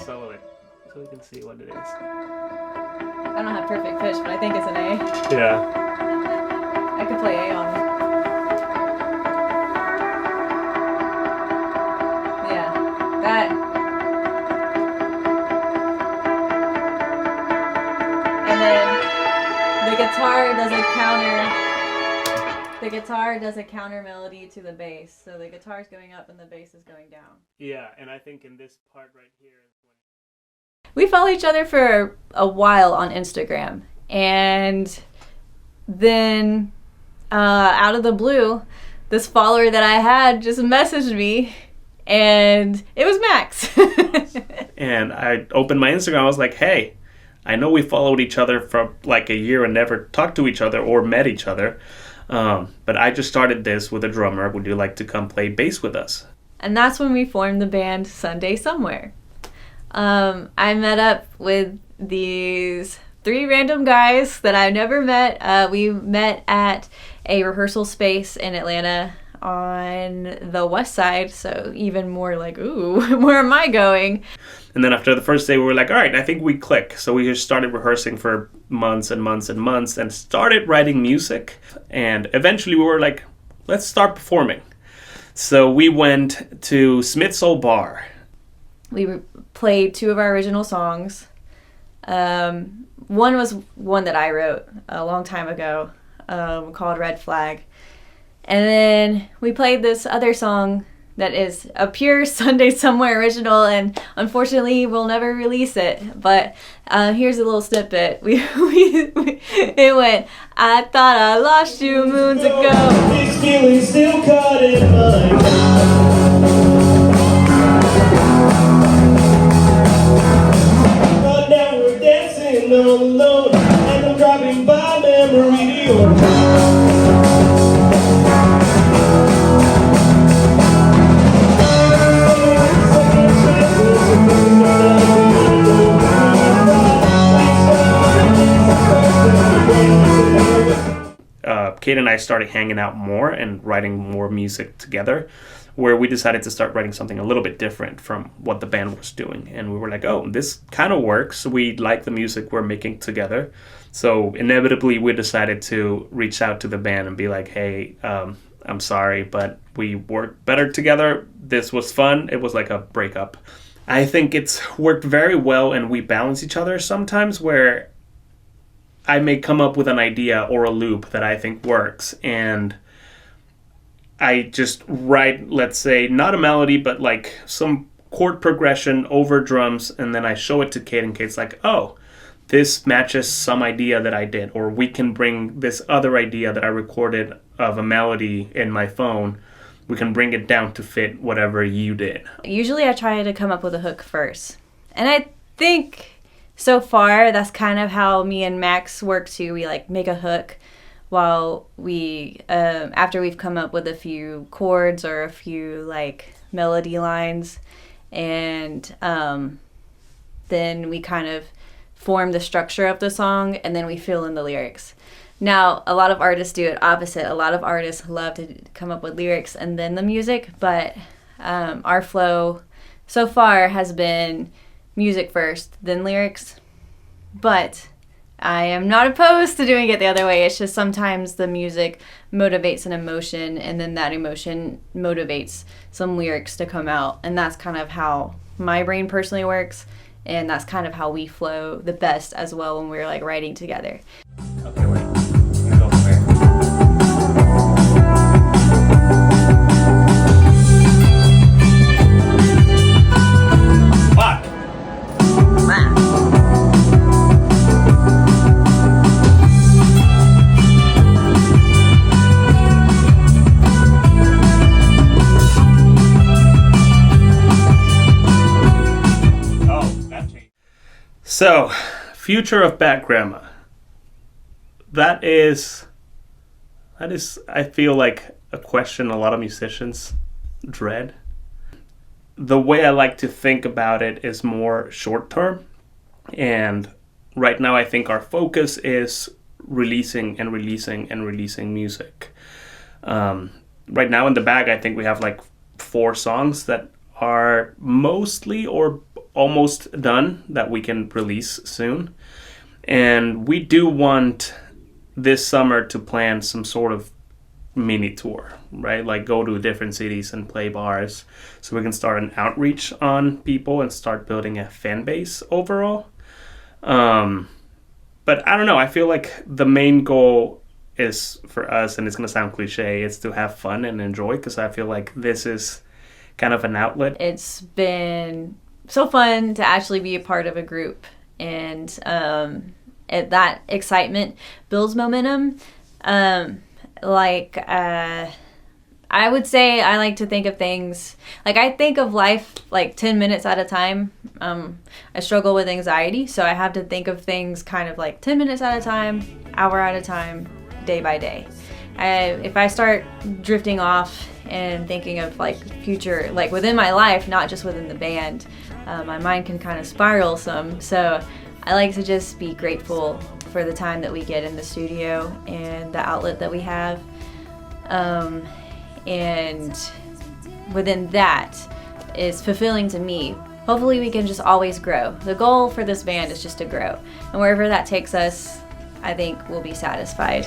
solo it so we can see what it is. I don't have perfect pitch, but I think it's an A. Yeah. I could play A on. Yeah, that. And then the guitar does a counter. The guitar does a counter melody to the bass, so the guitar's going up and the bass is going down. Yeah, and I think in this part right here is when We follow each other for a while on Instagram, and then out of the blue, this follower that I had just messaged me, and it was Max. and I opened my Instagram. I was like, hey, I know we followed each other for like a year and never talked to each other or met each other. But I just started this with a drummer. Would you like to come play bass with us? And that's when we formed the band Sunday Somewhere. I met up with these 3 random guys that I've never met. We met at a rehearsal space in Atlanta on the west side, so even more like, ooh, where am I going? And then after the first day, we were like, all right, I think we click. So we just started rehearsing for months and months and months and started writing music. And eventually we were like, let's start performing. So we went to Smith's Old Bar. We played 2 of our original songs. One was one that I wrote a long time ago, called Red Flag. And then we played this other song that is a pure Sunday Somewhere original, and unfortunately we'll never release it. But here's a little snippet. It went, I thought I lost you moons ago. These feelings still caught in my but now we're dancing all alone, and I'm driving by memory lane. Kate and I started hanging out more and writing more music together, where we decided to start writing something a little bit different from what the band was doing. And we were like, oh, this kind of works. We like the music we're making together. So inevitably, we decided to reach out to the band and be like, hey, I'm sorry, but we work better together. This was fun. It was like a breakup. I think it's worked very well, and we balance each other sometimes, where I may come up with an idea or a loop that I think works, and I just write, let's say, not a melody, but like some chord progression over drums, and then I show it to Kate, and Kate's like, oh, this matches some idea that I did, or we can bring this other idea that I recorded of a melody in my phone, we can bring it down to fit whatever you did. Usually I try to come up with a hook first. And I think so far that's kind of how me and Max work too. We like make a hook while we, after we've come up with a few chords or a few like melody lines. And then we kind of form the structure of the song, and then we fill in the lyrics. Now, a lot of artists do it opposite. A lot of artists love to come up with lyrics and then the music, but our flow so far has been music first, then lyrics. But I am not opposed to doing it the other way. It's just sometimes the music motivates an emotion, and then that emotion motivates some lyrics to come out. And that's kind of how my brain personally works, and that's kind of how we flow the best as well when we're like writing together. Okay, wait. I'm gonna go from here. Fuck! Oh, that changed. So, future of Bat Grandma. That is, I feel like, a question a lot of musicians dread. The way I like to think about it is more short term. And right now I think our focus is releasing and releasing and releasing music. Right now in the bag, I think we have like 4 songs that are mostly or almost done that we can release soon. And we do want this summer to plan some sort of mini tour, right? Like go to different cities and play bars so we can start an outreach on people and start building a fan base overall. But I don't know. I feel like the main goal is for us, and it's going to sound cliche, it's to have fun and enjoy, because I feel like this is kind of an outlet. It's been so fun to actually be a part of a group, and that excitement builds momentum. I would say I like to think of things, like I think of life like 10 minutes at a time. I struggle with anxiety, so I have to think of things kind of like 10 minutes at a time, hour at a time, day by day. If I start drifting off and thinking of like future, like within my life, not just within the band, my mind can kind of spiral some. So I like to just be grateful for the time that we get in the studio and the outlet that we have. And within that is fulfilling to me. Hopefully we can just always grow. The goal for this band is just to grow. And wherever that takes us, I think we'll be satisfied.